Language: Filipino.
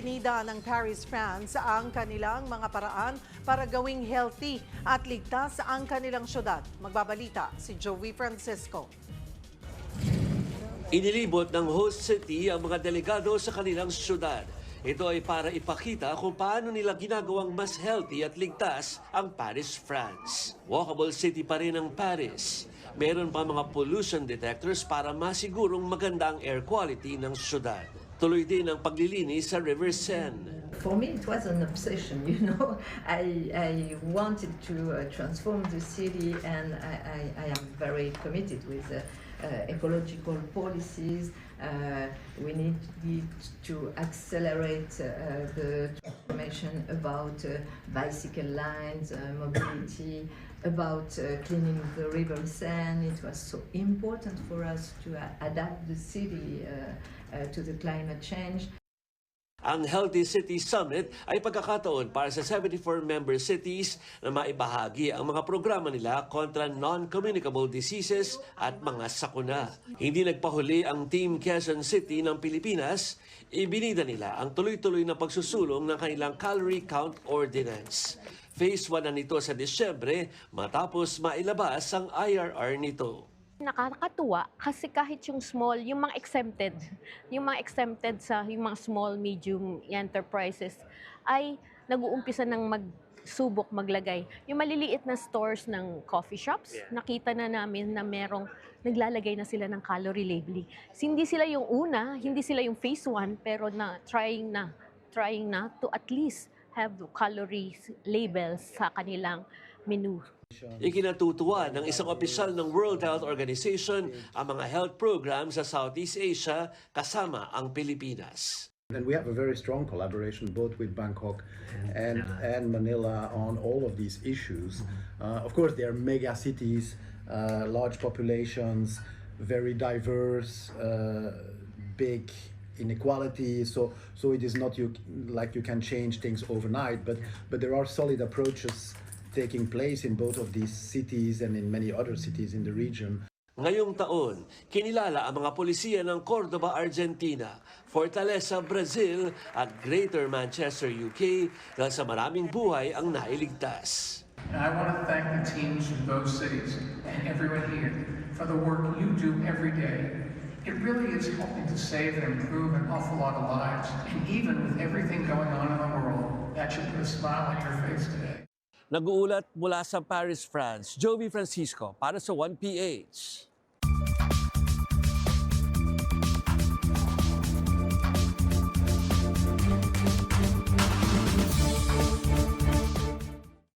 ibinida ng Paris, France ang kanilang mga paraan para gawing healthy at ligtas ang kanilang syudad. Magbabalita si Joey Francisco. Inilibot ng host city ang mga delegado sa kanilang syudad. Ito ay para ipakita kung paano nila ginagawang mas healthy at ligtas ang Paris, France. Walkable city pa rin ang Paris. Meron pa mga pollution detectors para masigurong maganda ang air quality ng syudad. Tuloy din ang paglilinis sa River Seine. For me, it was an obsession, I wanted to transform the city, and I am very committed with ecological policies. We need to accelerate the transformation about bicycle lines, mobility, about cleaning the River Seine. It was so important for us to adapt the city to the climate change. Ang Healthy City Summit ay pagkakataon para sa 74 member cities na maibahagi ang mga programa nila kontra non-communicable diseases at mga sakuna. Hindi nagpahuli ang Team Quezon City ng Pilipinas, ibinida nila ang tuloy-tuloy na pagsusulong ng kanilang Calorie Count Ordinance. Phase 1 na nito sa Disyembre matapos mailabas ang IRR nito. Nakakatuwa kasi kahit yung small, yung mga exempted sa yung mga small, medium enterprises ay nag-uumpisa ng magsubok maglagay. Yung maliliit na stores ng coffee shops, nakita na namin na merong naglalagay na sila ng calorie labeling. Hindi sila yung una, hindi sila yung phase 1, pero trying na to at least have calorie labels sa kanilang menu. Ikinatutuwa ng isang opisyal ng World Health Organization ang mga health programs sa Southeast Asia kasama ang Pilipinas. And we have a very strong collaboration both with Bangkok and Manila on all of these issues. Of course, they are mega cities, large populations, very diverse, big inequality. So it is not like you can change things overnight, but there are solid approaches taking place in both of these cities and in many other cities in the region. Ngayong taon, kinilala ang mga polisiya ng Cordoba, Argentina, Fortaleza, Brazil at Greater Manchester, UK dahil sa maraming buhay ang nailigtas. And I want to thank the teams from those cities and everyone here for the work you do every day. It really is helping to save and improve an awful lot of lives. And even with everything going on in the world, that should put a smile on your face today. Nag-uulat mula sa Paris, France, Joey Francisco para sa 1PH.